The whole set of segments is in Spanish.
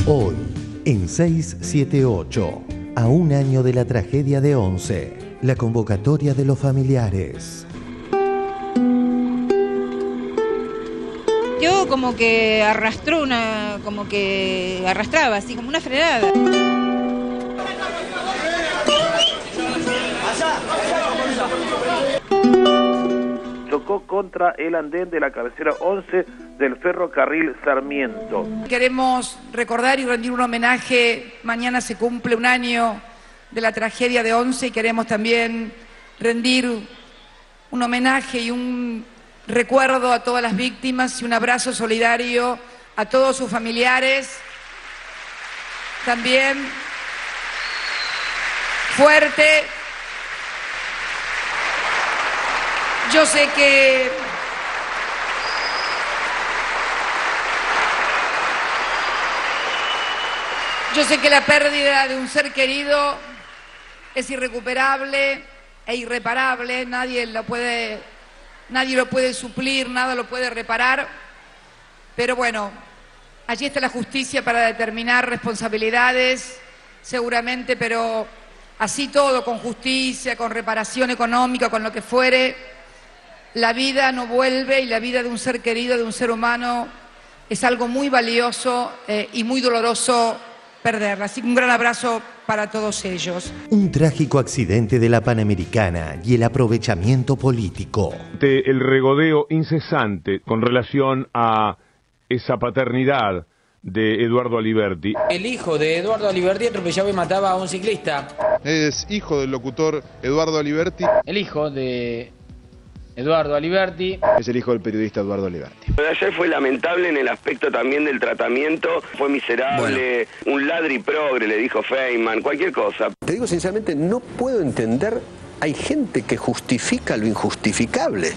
Hoy, en 678, a un año de la tragedia de Once, la convocatoria de los familiares. Yo como que arrastraba, así como una frenada. Chocó contra el andén de la cabecera 11 del ferrocarril Sarmiento. Queremos recordar y rendir un homenaje. Mañana se cumple un año de la tragedia de Once y queremos también rendir un homenaje y un recuerdo a todas las víctimas y un abrazo solidario a todos sus familiares. También fuerte. Yo sé que la pérdida de un ser querido es irrecuperable e irreparable. Nadie lo puede suplir, nada lo puede reparar. Pero bueno, allí está la justicia para determinar responsabilidades, seguramente, pero así todo, con justicia, con reparación económica, con lo que fuere. La vida no vuelve y la vida de un ser querido, de un ser humano, es algo muy valioso y muy doloroso perderla. Así que un gran abrazo para todos ellos. Un trágico accidente de la Panamericana y el aprovechamiento político. El regodeo incesante con relación a esa paternidad de Eduardo Aliberti. El hijo de Eduardo Aliberti atropellaba y mataba a un ciclista. Es hijo del locutor Eduardo Aliberti. El hijo de Eduardo Aliberti. Es el hijo del periodista Eduardo Aliberti. Lo de ayer fue lamentable en el aspecto también del tratamiento. Fue miserable, un ladri progre, le dijo Feynman, cualquier cosa. Te digo sinceramente, no puedo entender, hay gente que justifica lo injustificable.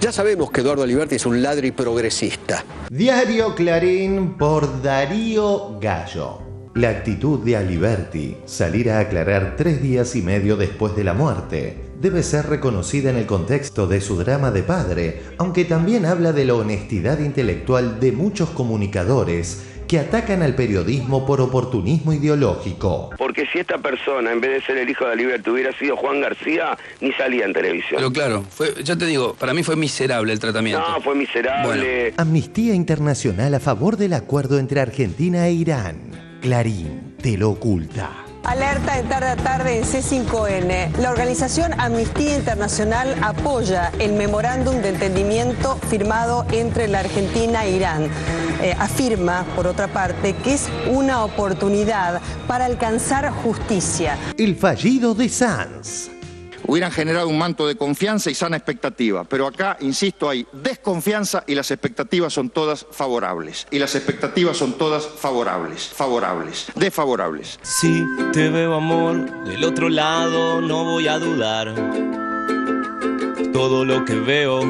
Ya sabemos que Eduardo Aliberti es un ladri progresista. Diario Clarín por Darío Gallo. La actitud de Aliberti, salir a aclarar 3 días y medio después de la muerte, debe ser reconocida en el contexto de su drama de padre, aunque también habla de la honestidad intelectual de muchos comunicadores que atacan al periodismo por oportunismo ideológico. Porque si esta persona, en vez de ser el hijo de Aliberti, hubiera sido Juan García, ni salía en televisión. Pero claro, ya te digo, para mí fue miserable el tratamiento. No, fue miserable. Amnistía Internacional a favor del acuerdo entre Argentina e Irán. Clarín te lo oculta. Alerta en tarde a tarde en C5N. La organización Amnistía Internacional apoya el memorándum de entendimiento firmado entre la Argentina e Irán. Afirma, por otra parte, que es una oportunidad para alcanzar justicia. El fallido de Sanz. Hubieran generado un manto de confianza y sana expectativa, pero acá, insisto, hay desconfianza y las expectativas son todas favorables. Y las expectativas son todas desfavorables. Si te veo, amor, del otro lado no voy a dudar. Todo lo que veo,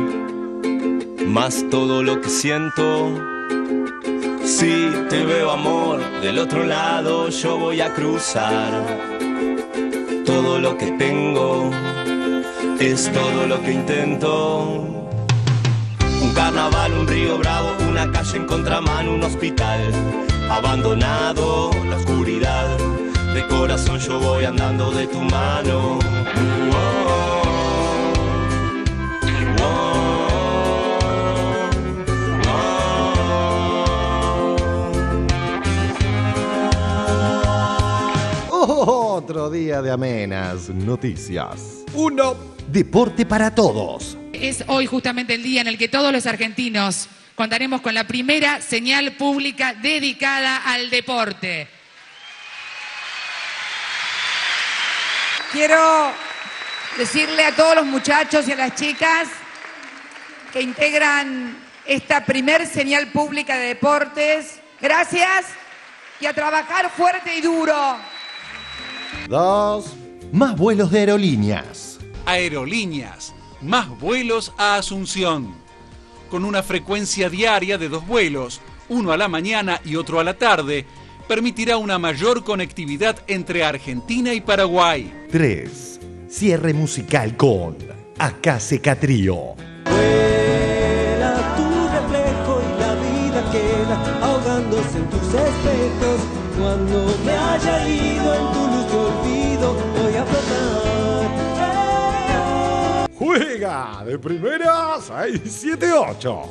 más todo lo que siento. Si te veo, amor, del otro lado yo voy a cruzar. Todo lo que tengo es todo lo que intento. Un carnaval, un río bravo, una calle en contramano, un hospital abandonado, la oscuridad. De corazón yo voy andando de tu mano. Otro día de amenas noticias. 1. Deporte para todos. Es hoy justamente el día en el que todos los argentinos contaremos con la primera señal pública dedicada al deporte. Quiero decirle a todos los muchachos y a las chicas que integran esta primer señal pública de deportes, gracias y a trabajar fuerte y duro. 2. Más vuelos de aerolíneas. Aerolíneas, más vuelos a Asunción. Con una frecuencia diaria de 2 vuelos, uno a la mañana y otro a la tarde, permitirá una mayor conectividad entre Argentina y Paraguay. 3. Cierre musical con Acá Trío. Vuela tu reflejo y la vida queda ahogándose en tus espejos. Cuando me haya ido en tu luz de olvido, voy a flotar. Juega de primera 6-7-8.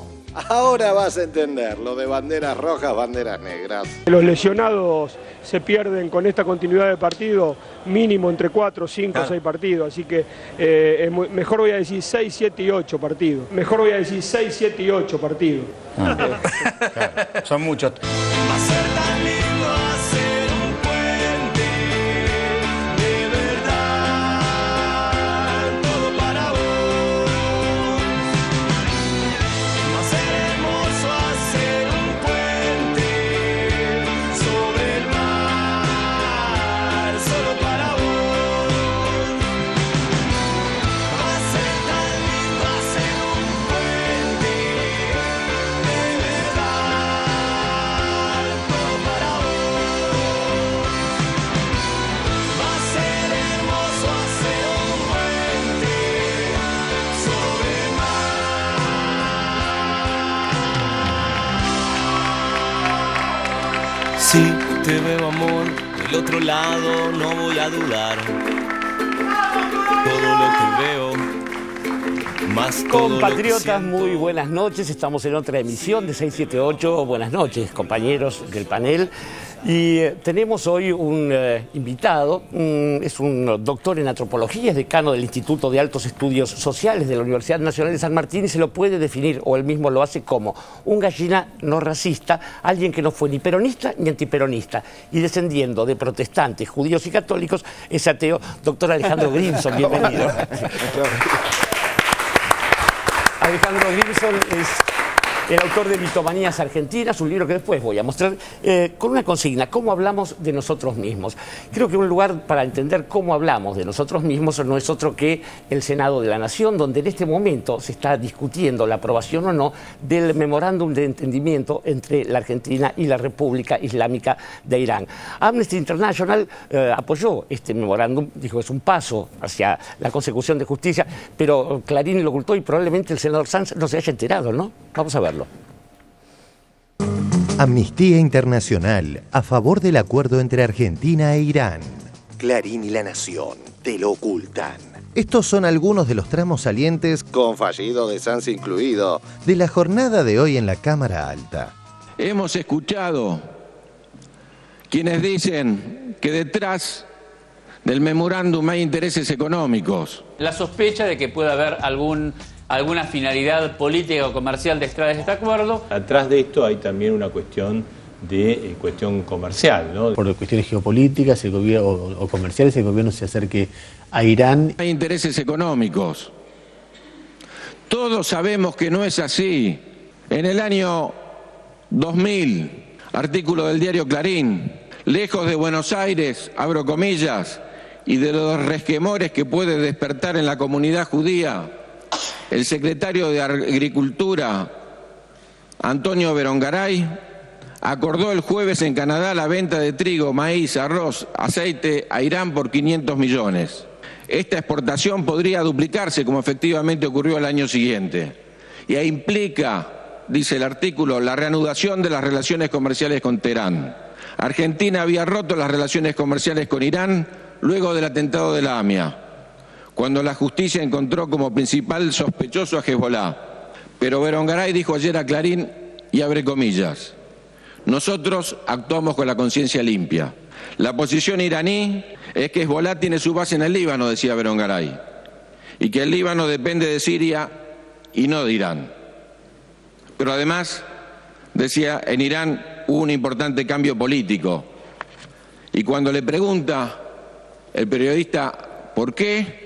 Ahora vas a entender lo de banderas rojas, banderas negras. Los lesionados se pierden con esta continuidad de partido mínimo entre 4, 5, 6 partidos, así que mejor voy a decir 6, 7 y 8 partidos. Mejor voy a decir 6, 7 y 8 partidos. Claro, son muchos. Va a ser tan lindo hacer un puente, de verdad, todo para vos. Va a ser hermoso hacer un puente sobre el mar, solo para vos. Va a ser tan lindo hacer un puente, de verdad, todo para vos. Va a ser hermoso hacer un puente sobre el mar. Si te veo, amor, del otro lado no voy a dudar. Todo lo que veo, más todo lo que Compatriotas, siento. muy buenas noches. Estamos en otra emisión de 678. Buenas noches, compañeros del panel. Y tenemos hoy un invitado, es un doctor en antropología, es decano del Instituto de Altos Estudios Sociales de la Universidad Nacional de San Martín y se lo puede definir, o él mismo lo hace como un gallina no racista, alguien que no fue ni peronista ni antiperonista, y descendiendo de protestantes, judíos y católicos, es ateo. Doctor Alejandro Grimson, bienvenido. Alejandro Grimson es el autor de Mitomanías Argentinas, un libro que después voy a mostrar, con una consigna: ¿cómo hablamos de nosotros mismos? Creo que un lugar para entender cómo hablamos de nosotros mismos no es otro que el Senado de la Nación, donde en este momento se está discutiendo la aprobación o no del memorándum de entendimiento entre la Argentina y la República Islámica de Irán. Amnesty International apoyó este memorándum, dijo que es un paso hacia la consecución de justicia, pero Clarín lo ocultó y probablemente el senador Sanz no se haya enterado, ¿no? Vamos a verlo. Amnistía Internacional a favor del acuerdo entre Argentina e Irán. Clarín y La Nación te lo ocultan. Estos son algunos de los tramos salientes, con fallido de Sanz incluido, de la jornada de hoy en la Cámara Alta. Hemos escuchado quienes dicen que detrás del memorándum hay intereses económicos. La sospecha de que pueda haber alguna finalidad política o comercial detrás de este acuerdo. Atrás de esto hay también una cuestión de cuestión comercial, ¿no? Por cuestiones geopolíticas el gobierno, o comerciales, el gobierno se acerque a Irán. Hay intereses económicos. Todos sabemos que no es así. En el año 2000, artículo del diario Clarín, lejos de Buenos Aires, abro comillas, y de los resquemores que puede despertar en la comunidad judía, el secretario de Agricultura, Antonio Berongaray, acordó el jueves en Canadá la venta de trigo, maíz, arroz, aceite a Irán por 500 millones. Esta exportación podría duplicarse, como efectivamente ocurrió al año siguiente. Y ahí implica, dice el artículo, la reanudación de las relaciones comerciales con Teherán. Argentina había roto las relaciones comerciales con Irán luego del atentado de la AMIA, cuando la justicia encontró como principal sospechoso a Hezbollah. Pero Berongaray dijo ayer a Clarín, y abre comillas, nosotros actuamos con la conciencia limpia. La posición iraní es que Hezbollah tiene su base en el Líbano, decía Berongaray, y que el Líbano depende de Siria y no de Irán. Pero además, decía, en Irán hubo un importante cambio político. Y cuando le pregunta el periodista por qué,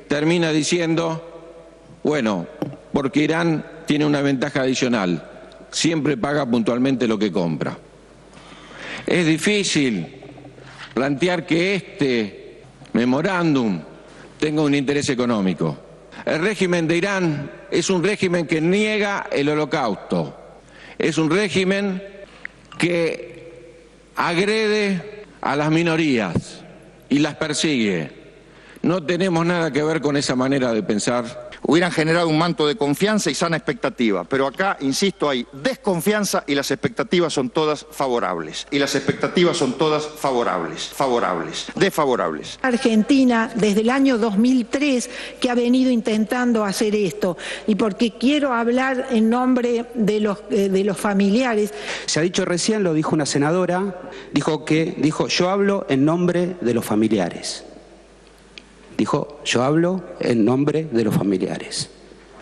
termina diciendo, bueno, porque Irán tiene una ventaja adicional, siempre paga puntualmente lo que compra. Es difícil plantear que este memorándum tenga un interés económico. El régimen de Irán es un régimen que niega el holocausto, es un régimen que agrede a las minorías y las persigue. No tenemos nada que ver con esa manera de pensar. hubieran generado un manto de confianza y sana expectativa. Pero acá, insisto, hay desconfianza y las expectativas son todas favorables. Y las expectativas son todas favorables, desfavorables. Argentina, desde el año 2003, que ha venido intentando hacer esto. Y porque quiero hablar en nombre de los familiares. Se ha dicho recién, lo dijo una senadora, dijo, yo hablo en nombre de los familiares. Dijo, yo hablo en nombre de los familiares.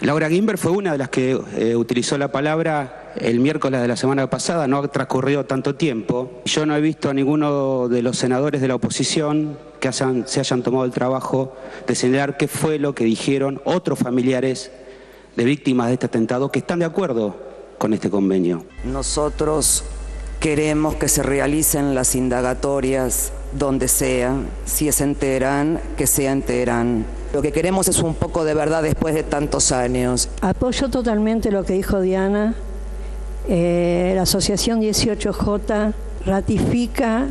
Laura Guimber fue una de las que utilizó la palabra el miércoles de la semana pasada, no ha transcurrido tanto tiempo. Yo no he visto a ninguno de los senadores de la oposición que se hayan tomado el trabajo de señalar qué fue lo que dijeron otros familiares de víctimas de este atentado que están de acuerdo con este convenio. Nosotros queremos que se realicen las indagatorias donde sea, si es en Teherán, que sea en Teherán. Lo que queremos es un poco de verdad después de tantos años. Apoyo totalmente lo que dijo Diana. La Asociación 18J ratifica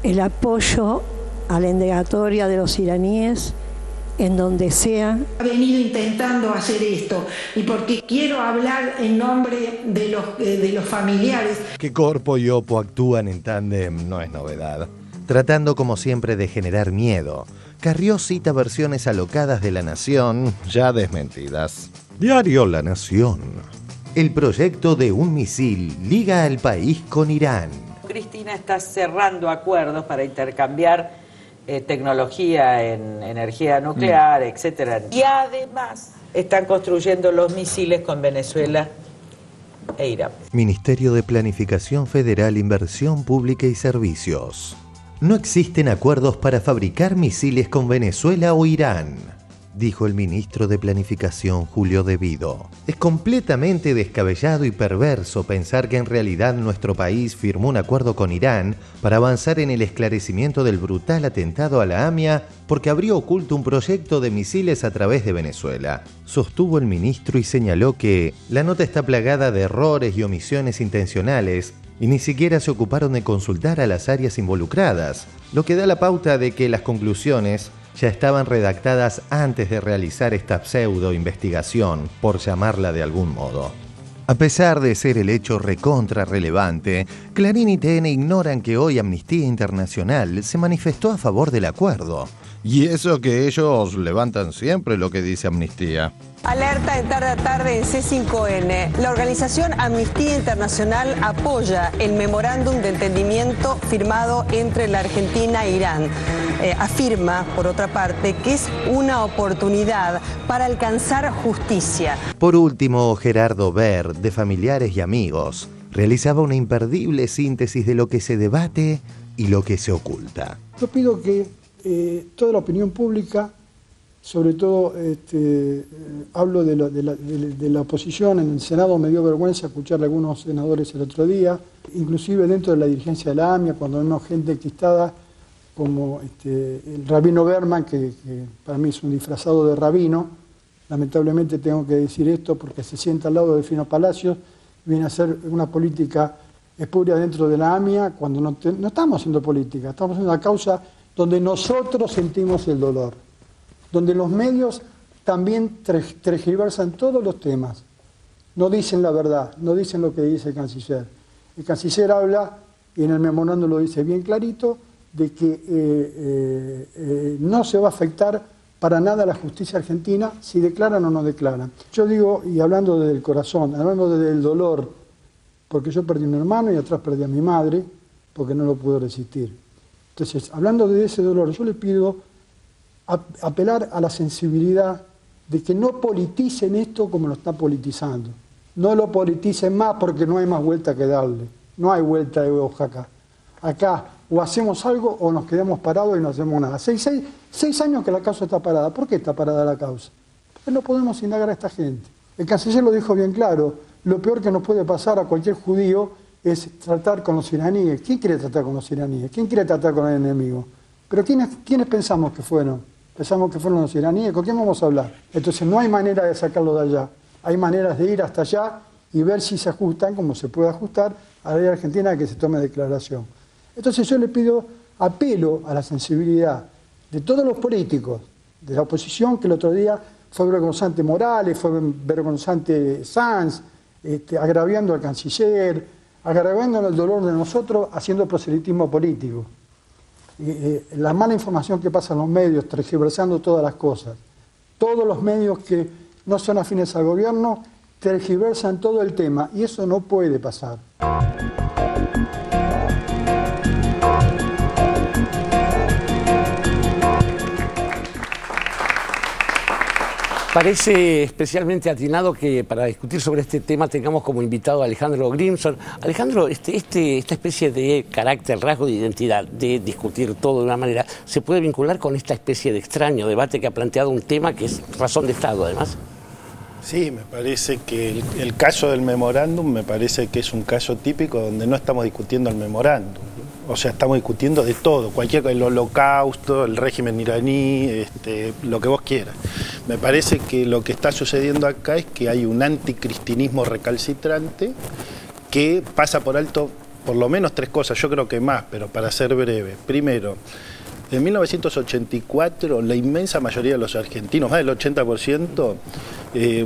el apoyo a la indagatoria de los iraníes en donde sea. Ha venido intentando hacer esto y porque quiero hablar en nombre de los familiares. Que Corpo y Oppo actúan en tándem no es novedad. Tratando como siempre de generar miedo, Carrió cita versiones alocadas de La Nación, ya desmentidas. Diario La Nación. El proyecto de un misil liga al país con Irán. Cristina está cerrando acuerdos para intercambiar tecnología en energía nuclear, etcétera. Y además están construyendo los misiles con Venezuela e Irán. Ministerio de Planificación Federal, Inversión Pública y Servicios. No existen acuerdos para fabricar misiles con Venezuela o Irán, dijo el ministro de Planificación Julio De Vido. Es completamente descabellado y perverso pensar que en realidad nuestro país firmó un acuerdo con Irán para avanzar en el esclarecimiento del brutal atentado a la AMIA porque abrió oculto un proyecto de misiles a través de Venezuela, sostuvo el ministro y señaló que la nota está plagada de errores y omisiones intencionales y ni siquiera se ocuparon de consultar a las áreas involucradas, lo que da la pauta de que las conclusiones ya estaban redactadas antes de realizar esta pseudo-investigación, por llamarla de algún modo. A pesar de ser el hecho recontra relevante, Clarín y TN ignoran que hoy Amnistía Internacional se manifestó a favor del acuerdo. Y eso que ellos levantan siempre lo que dice Amnistía. Alerta en tarde a tarde en C5N. La organización Amnistía Internacional apoya el memorándum de entendimiento firmado entre la Argentina e Irán. Afirma, por otra parte, que es una oportunidad para alcanzar justicia. Por último, Gerardo Ver, de Familiares y Amigos, realizaba una imperdible síntesis de lo que se debate y lo que se oculta. Yo pido que toda la opinión pública, sobre todo hablo de la oposición, en el Senado me dio vergüenza escuchar a algunos senadores el otro día, inclusive dentro de la dirigencia de la AMIA, cuando vemos gente enquistada como el rabino Berman, que para mí es un disfrazado de rabino. Lamentablemente tengo que decir esto porque se sienta al lado de Delfino Palacios, viene a hacer una política espuria dentro de la AMIA, cuando no estamos haciendo política, estamos haciendo una causa donde nosotros sentimos el dolor, donde los medios también tergiversan todos los temas, no dicen la verdad, no dicen lo que dice el canciller. El canciller habla, y en el memorándum lo dice bien clarito, de que no se va a afectar para nada la justicia argentina si declaran o no declaran. Yo digo, y hablando desde el corazón, hablando desde el dolor, porque yo perdí un hermano y atrás perdí a mi madre, porque no lo pude resistir. Entonces, hablando de ese dolor, yo le pido apelar a la sensibilidad de que no politicen esto como lo están politizando. No lo politicen más porque no hay más vuelta que darle. No hay vuelta de hoja acá. Acá o hacemos algo o nos quedamos parados y no hacemos nada. 6 años que la causa está parada. ¿Por qué está parada la causa? Porque no podemos indagar a esta gente. El canciller lo dijo bien claro. Lo peor que nos puede pasar a cualquier judío es tratar con los iraníes. ¿Quién quiere tratar con los iraníes? ¿Quién quiere tratar con el enemigo? Pero ¿quiénes pensamos que fueron? Pensamos que fueron los iraníes. ¿Con quién vamos a hablar? Entonces no hay manera de sacarlo de allá. Hay maneras de ir hasta allá y ver si se ajustan, como se puede ajustar, a la ley argentina que se tome declaración. Entonces yo le pido, apelo a la sensibilidad de todos los políticos, de la oposición, que el otro día fue vergonzante Morales, fue vergonzante Sanz, agraviando al canciller, agraviando el dolor de nosotros, haciendo proselitismo político. La mala información que pasa en los medios, tergiversando todas las cosas. Todos los medios que no son afines al gobierno tergiversan todo el tema y eso no puede pasar. Parece especialmente atinado que para discutir sobre este tema tengamos como invitado a Alejandro Grimson. Alejandro, esta especie de carácter, rasgo de identidad, de discutir todo de una manera, ¿se puede vincular con esta especie de extraño debate que ha planteado un tema que es razón de Estado, además? Sí, me parece que el caso del memorándum me parece que es un caso típico donde no estamos discutiendo el memorándum. O sea, estamos discutiendo de todo, el holocausto, el régimen iraní, lo que vos quieras. Me parece que lo que está sucediendo acá es que hay un anticristinismo recalcitrante que pasa por alto por lo menos tres cosas, yo creo que más, pero para ser breve. Primero, en 1984 la inmensa mayoría de los argentinos, más del 80%,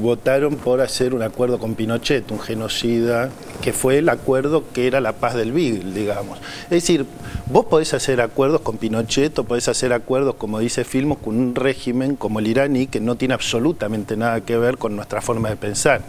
votaron por hacer un acuerdo con Pinochet, un genocida, que fue el acuerdo que era la paz del Beagle, digamos. Es decir, vos podés hacer acuerdos con Pinochet o podés hacer acuerdos, como dice Filmus, con un régimen como el iraní que no tiene absolutamente nada que ver con nuestra forma de pensar.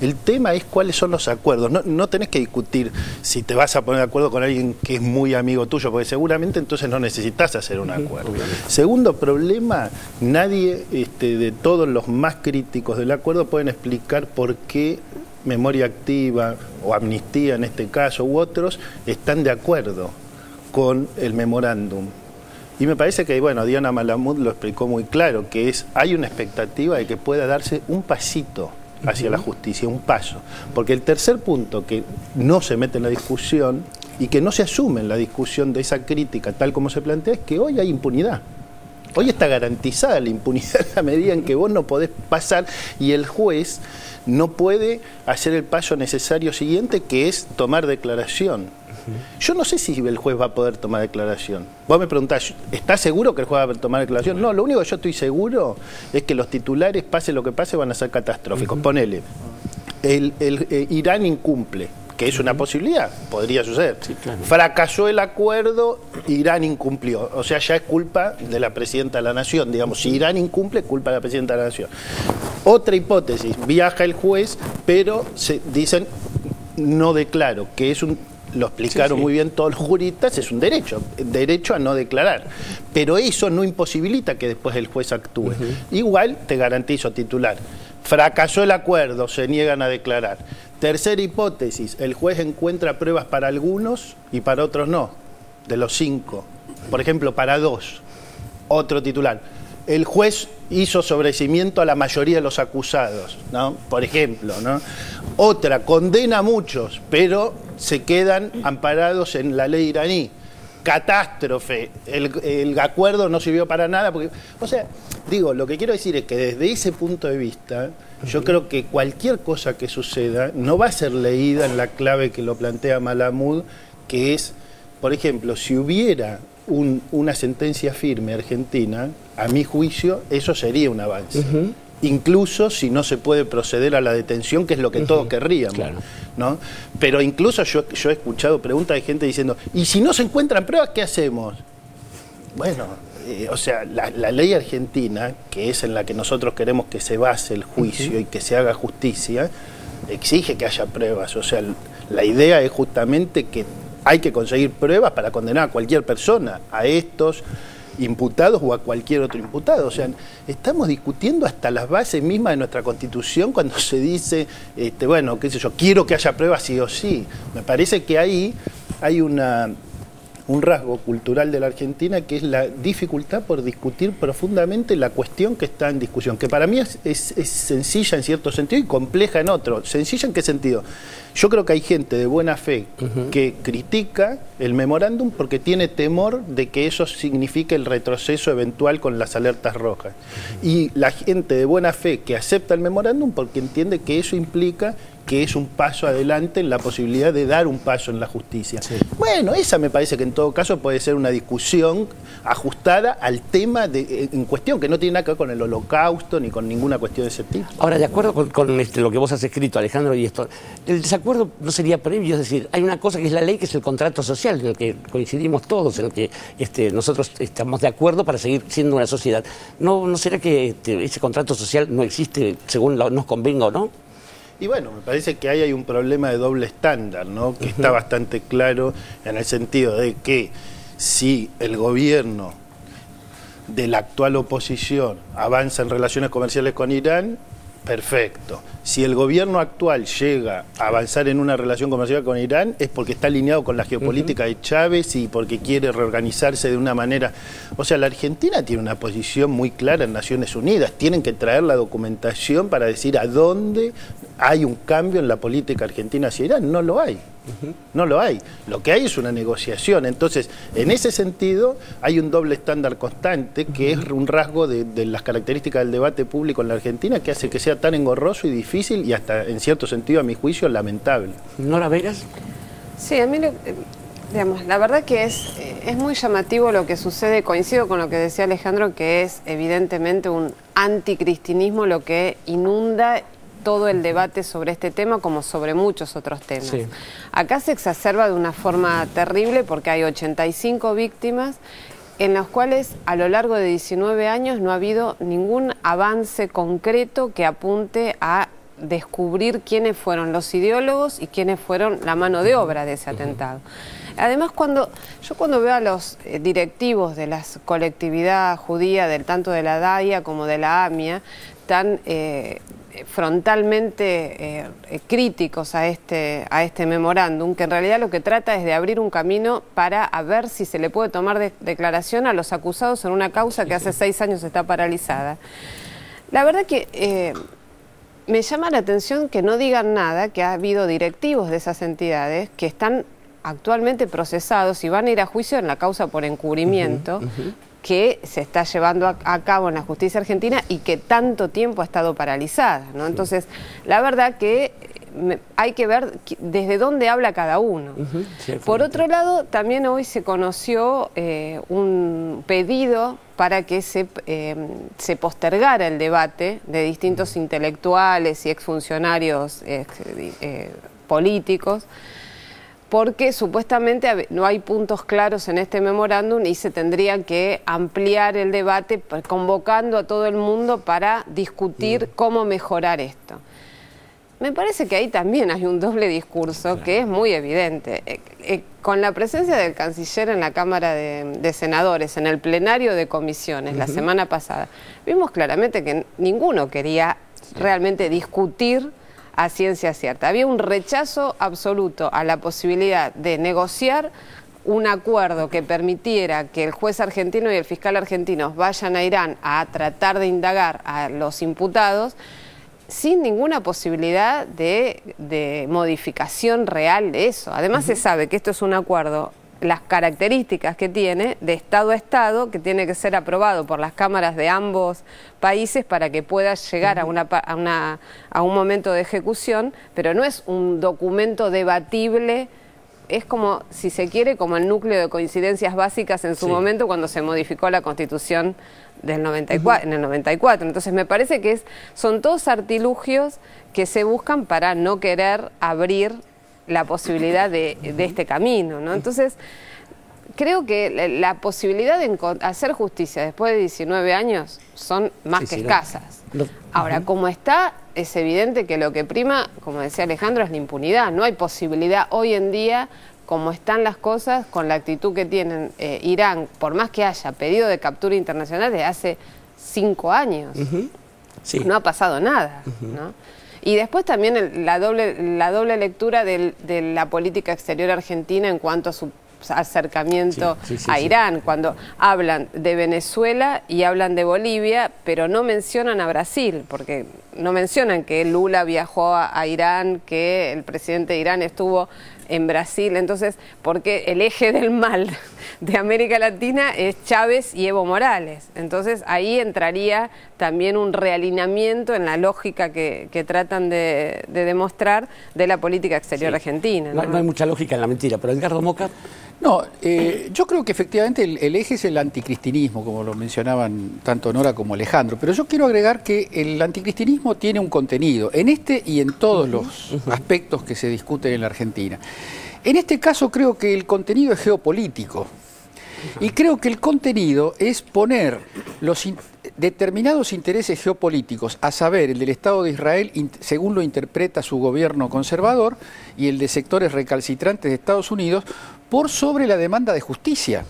El tema es cuáles son los acuerdos. No tenés que discutir si te vas a poner de acuerdo con alguien que es muy amigo tuyo, porque seguramente entonces no necesitas hacer un acuerdo. Segundo problema, nadie de todos los más críticos del acuerdo pueden explicar por qué Memoria Activa o Amnistía en este caso u otros están de acuerdo con el memorándum. Y me parece que, bueno, Diana Malamud lo explicó muy claro, que hay una expectativa de que pueda darse un pasito hacia la justicia, un paso. Porque el tercer punto que no se mete en la discusión y que no se asume en la discusión de esa crítica tal como se plantea es que hoy hay impunidad. Hoy está garantizada la impunidad en la medida en que vos no podés pasar y el juez no puede hacer el paso necesario siguiente, que es tomar declaración. Yo no sé si el juez va a poder tomar declaración. Vos me preguntás, ¿estás seguro que el juez va a tomar declaración? No, lo único que yo estoy seguro es que los titulares, pase lo que pase, van a ser catastróficos. Ponele, Irán incumple, que es una posibilidad, podría suceder. Sí, claro. Fracasó el acuerdo, Irán incumplió. O sea, ya es culpa de la Presidenta de la Nación. Digamos, si Irán incumple, culpa de la Presidenta de la Nación. Otra hipótesis, viaja el juez, pero dicen, no declaro, que es lo explicaron muy bien todos los juristas, es un derecho a no declarar. Pero eso no imposibilita que después el juez actúe. Igual te garantizo, titular, fracasó el acuerdo, se niegan a declarar. Tercera hipótesis, el juez encuentra pruebas para algunos y para otros no, de los 5. Por ejemplo, para 2. Otro titular, el juez hizo sobreseimiento a la mayoría de los acusados, ¿no? Por ejemplo, ¿no? Otra, condena a muchos, pero se quedan amparados en la ley iraní. Catástrofe, el acuerdo no sirvió para nada, porque, o sea, digo, lo que quiero decir es que desde ese punto de vista, yo creo que cualquier cosa que suceda no va a ser leída en la clave que lo plantea Malamud, que es, por ejemplo, si hubiera una sentencia firme argentina, a mi juicio, eso sería un avance. Incluso si no se puede proceder a la detención, que es lo que todos querríamos, claro, ¿no? Pero incluso yo he escuchado preguntas de gente diciendo, ¿y si no se encuentran pruebas, qué hacemos? Bueno, o sea, la ley argentina, que es en la que nosotros queremos que se base el juicio y que se haga justicia, exige que haya pruebas. O sea, la idea es justamente que hay que conseguir pruebas para condenar a cualquier persona, a estos imputados o a cualquier otro imputado. O sea, estamos discutiendo hasta las bases mismas de nuestra Constitución cuando se dice, bueno, qué sé yo, quiero que haya pruebas sí o sí. Me parece que ahí hay un rasgo cultural de la Argentina que es la dificultad por discutir profundamente la cuestión que está en discusión, que para mí es sencilla en cierto sentido y compleja en otro. ¿Sencilla en qué sentido? Yo creo que hay gente de buena fe que critica el memorándum porque tiene temor de que eso signifique el retroceso eventual con las alertas rojas. Y la gente de buena fe que acepta el memorándum porque entiende que eso implica que es un paso adelante en la posibilidad de dar un paso en la justicia. Bueno, esa me parece que en todo caso puede ser una discusión ajustada al tema en cuestión, que no tiene nada que ver con el Holocausto ni con ninguna cuestión de ese tipo. Ahora, de acuerdo con lo que vos has escrito, Alejandro, y esto, el desacuerdo no sería previo, es decir, hay una cosa que es la ley, que es el contrato social, en el que coincidimos todos, en el que nosotros estamos de acuerdo para seguir siendo una sociedad. ¿No será que ese contrato social no existe según nos convenga o no? Y bueno, me parece que ahí hay un problema de doble estándar, ¿no? Que está bastante claro en el sentido de que si el gobierno de la actual oposición avanza en relaciones comerciales con Irán, perfecto. Si el gobierno actual llega a avanzar en una relación comercial con Irán es porque está alineado con la geopolítica de Chávez y porque quiere reorganizarse de una manera... O sea, la Argentina tiene una posición muy clara en Naciones Unidas. Tienen que traer la documentación para decir a dónde hay un cambio en la política argentina hacia Irán. No lo hay. No lo hay. Lo que hay es una negociación. Entonces, en ese sentido, hay un doble estándar constante que es un rasgo de las características del debate público en la Argentina que hace que sea tan engorroso y difícil y hasta, en cierto sentido, a mi juicio, lamentable. ¿Nora Vegas? Sí, a mí, digamos, la verdad que es muy llamativo lo que sucede. Coincido con lo que decía Alejandro, que es evidentemente un anticristinismo lo que inunda todo el debate sobre este tema como sobre muchos otros temas. Sí. Acá se exacerba de una forma terrible porque hay 85 víctimas en las cuales a lo largo de 19 años no ha habido ningún avance concreto que apunte a descubrir quiénes fueron los ideólogos y quiénes fueron la mano de obra de ese atentado. Además, cuando veo a los directivos de la colectividad judía, tanto de la DAIA como de la AMIA, tan frontalmente críticos a este memorándum, que en realidad lo que trata es de abrir un camino para ver si se le puede tomar declaración a los acusados en una causa que hace 6 años está paralizada. La verdad que me llama la atención que no digan nada, que ha habido directivos de esas entidades que están actualmente procesados y van a ir a juicio en la causa por encubrimiento, que se está llevando a cabo en la justicia argentina y que tanto tiempo ha estado paralizada, ¿no? Entonces, la verdad que hay que ver desde dónde habla cada uno. Por otro lado, también hoy se conoció un pedido para que se postergara el debate de distintos intelectuales y exfuncionarios políticos, porque supuestamente no hay puntos claros en este memorándum y se tendría que ampliar el debate convocando a todo el mundo para discutir cómo mejorar esto. Me parece que ahí también hay un doble discurso que es muy evidente. Con la presencia del canciller en la Cámara de Senadores, en el plenario de comisiones la semana pasada, vimos claramente que ninguno quería realmente discutir a ciencia cierta. Había un rechazo absoluto a la posibilidad de negociar un acuerdo que permitiera que el juez argentino y el fiscal argentino vayan a Irán a tratar de indagar a los imputados sin ninguna posibilidad de modificación real de eso. Además se sabe que esto es un acuerdo, las características que tiene de Estado a Estado, que tiene que ser aprobado por las cámaras de ambos países para que pueda llegar a un momento de ejecución, pero no es un documento debatible, es como, si se quiere, como el núcleo de coincidencias básicas en su momento cuando se modificó la Constitución del 94, en el 94. Entonces me parece que son todos artilugios que se buscan para no querer abrir la posibilidad de este camino, ¿no? Entonces, creo que la posibilidad de hacer justicia después de 19 años son más que escasas. Ahora, como está, es evidente que lo que prima, como decía Alejandro, es la impunidad. No hay posibilidad hoy en día, como están las cosas, con la actitud que tienen Irán, por más que haya pedido de captura internacional desde hace 5 años. No ha pasado nada, ¿no? Y después también la doble lectura de la política exterior argentina en cuanto a su acercamiento a Irán, cuando hablan de Venezuela y hablan de Bolivia, pero no mencionan a Brasil, porque no mencionan que Lula viajó a Irán, que el presidente de Irán estuvo en Brasil. Entonces, porque el eje del mal de América Latina es Chávez y Evo Morales. Entonces, ahí entraría también un realineamiento en la lógica que tratan de demostrar de la política exterior argentina. No hay mucha lógica en la mentira, pero Edgardo Moca... No, yo creo que efectivamente el eje es el anticristinismo, como lo mencionaban tanto Nora como Alejandro, pero yo quiero agregar que el anticristinismo tiene un contenido, en este y en todos los aspectos que se discuten en la Argentina. En este caso creo que el contenido es geopolítico, y creo que el contenido es poner los determinados intereses geopolíticos, a saber, el del Estado de Israel, según lo interpreta su gobierno conservador, y el de sectores recalcitrantes de Estados Unidos, por sobre la demanda de justicia.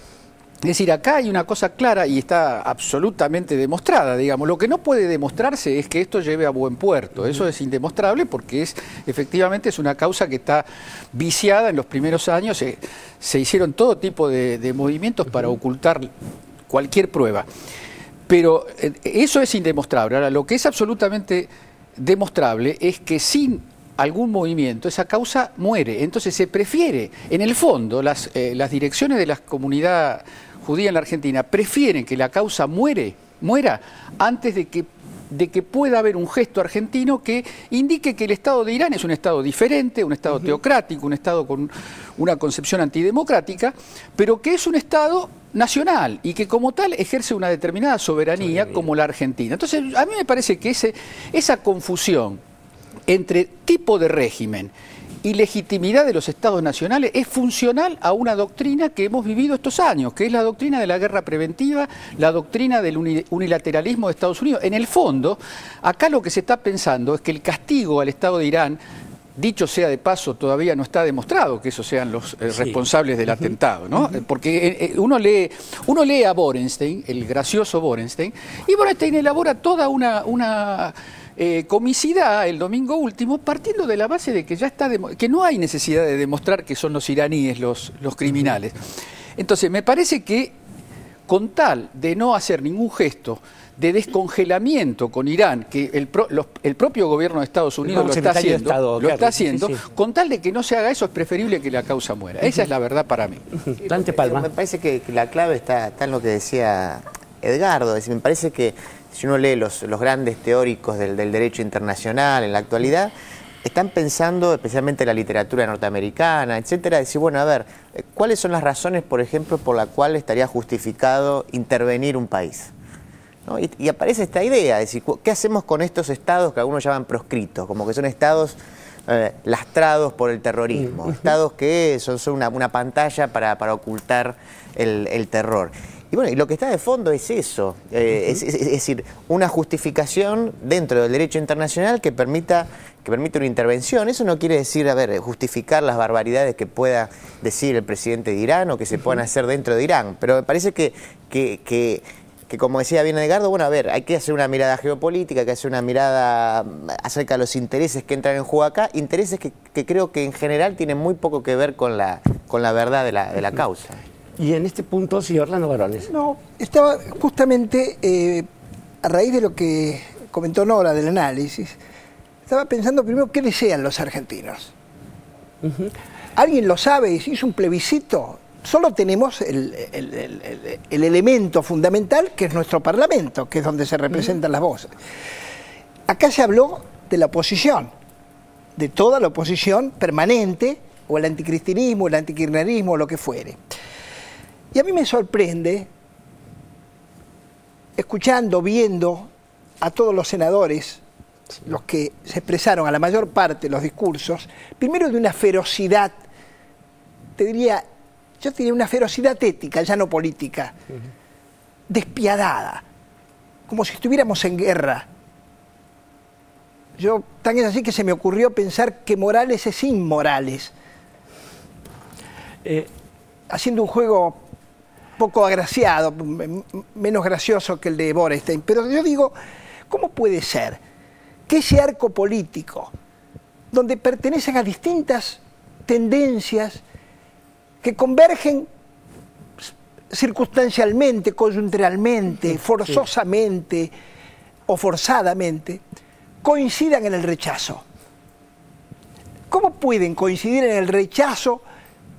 Es decir, acá hay una cosa clara y está absolutamente demostrada, digamos. Lo que no puede demostrarse es que esto lleve a buen puerto. Eso es indemostrable porque efectivamente es una causa que está viciada. En los primeros años se hicieron todo tipo de movimientos para ocultar cualquier prueba. Pero eso es indemostrable. Ahora, lo que es absolutamente demostrable es que sin algún movimiento, esa causa muere. Entonces se prefiere, en el fondo, las direcciones de la comunidad judía en la Argentina prefieren que la causa muera antes de que pueda haber un gesto argentino que indique que el Estado de Irán es un Estado diferente, un Estado teocrático, un Estado con una concepción antidemocrática, pero que es un Estado nacional y que como tal ejerce una determinada soberanía como la Argentina. Entonces, a mí me parece que esa confusión entre tipo de régimen y legitimidad de los estados nacionales es funcional a una doctrina que hemos vivido estos años, que es la doctrina de la guerra preventiva, la doctrina del unilateralismo de Estados Unidos. En el fondo, acá lo que se está pensando es que el castigo al Estado de Irán, dicho sea de paso, todavía no está demostrado que esos sean los responsables del atentado, ¿no? Porque uno lee a Borenstein, el gracioso Borenstein, y Borenstein elabora toda una comicidad el domingo último, partiendo de la base de que ya está que no hay necesidad de demostrar que son los iraníes los criminales. Entonces, me parece que con tal de no hacer ningún gesto de descongelamiento con Irán, que el propio gobierno de Estados Unidos lo está haciendo, con tal de que no se haga eso, es preferible que la causa muera. Esa es la verdad para mí. Dante Palma. Me parece que la clave está en lo que decía Edgardo. Es decir, me parece que si uno lee los grandes teóricos del derecho internacional en la actualidad, están pensando, especialmente en la literatura norteamericana, etcétera, decir, bueno, a ver, ¿cuáles son las razones, por ejemplo, por la cual estaría justificado intervenir un país? ¿No? Y aparece esta idea, es decir, ¿qué hacemos con estos estados que algunos llaman proscritos? Como que son estados lastrados por el terrorismo, estados que son una pantalla para ocultar el terror. Y bueno, y lo que está de fondo es eso, es decir, una justificación dentro del derecho internacional que permita una intervención. Eso no quiere decir, justificar las barbaridades que pueda decir el presidente de Irán o que se puedan hacer dentro de Irán, pero me parece que como decía bien Edgardo, bueno, hay que hacer una mirada geopolítica, hay que hacer una mirada acerca de los intereses que entran en juego acá, intereses que creo que en general tienen muy poco que ver con la verdad de la causa. Y en este punto, sí, Orlando Barones. No, estaba justamente, a raíz de lo que comentó Nora del análisis, estaba pensando primero qué desean los argentinos. ¿Alguien lo sabe? ¿Se hizo un plebiscito? Solo tenemos el elemento fundamental, que es nuestro Parlamento, que es donde se representan las voces. Acá se habló de la oposición, de toda la oposición permanente, o el anticristinismo, el antikirchnerismo, o lo que fuere. Y a mí me sorprende, escuchando, viendo a todos los senadores, los que se expresaron a la mayor parte de los discursos, primero de una ferocidad, yo diría una ferocidad ética, ya no política, despiadada, como si estuviéramos en guerra. Tan es así que se me ocurrió pensar que Morales es inmorales, haciendo un juego poco agraciado, menos gracioso que el de Borenstein. Pero yo digo, ¿cómo puede ser que ese arco político, donde pertenecen a distintas tendencias que convergen circunstancialmente, coyunturalmente, forzosamente o forzadamente, coincidan en el rechazo? ¿cómo pueden coincidir en el rechazo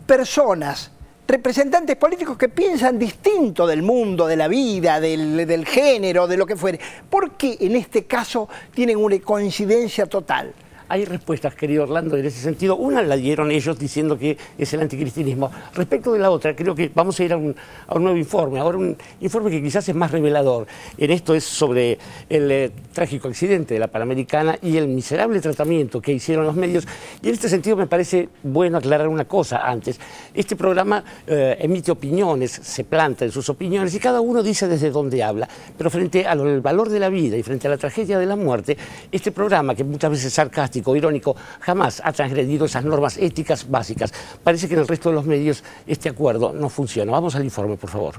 personas, representantes políticos que piensan distinto del mundo, de la vida, del género, de lo que fuere? ¿Por qué en este caso tienen una coincidencia total? Hay respuestas, querido Orlando, en ese sentido. Una la dieron ellos diciendo que es el anticristinismo. Respecto de la otra, creo que vamos a ir a un nuevo informe, ahora un informe que quizás es más revelador. En esto es sobre el trágico accidente de la Panamericana y el miserable tratamiento que hicieron los medios. Y en este sentido me parece bueno aclarar una cosa antes. Este programa emite opiniones, se planta en sus opiniones y cada uno dice desde dónde habla. Pero frente al valor de la vida y frente a la tragedia de la muerte, este programa, que muchas veces es sarcástico, irónico, jamás ha transgredido esas normas éticas básicas. Parece que en el resto de los medios este acuerdo no funciona. Vamos al informe, por favor.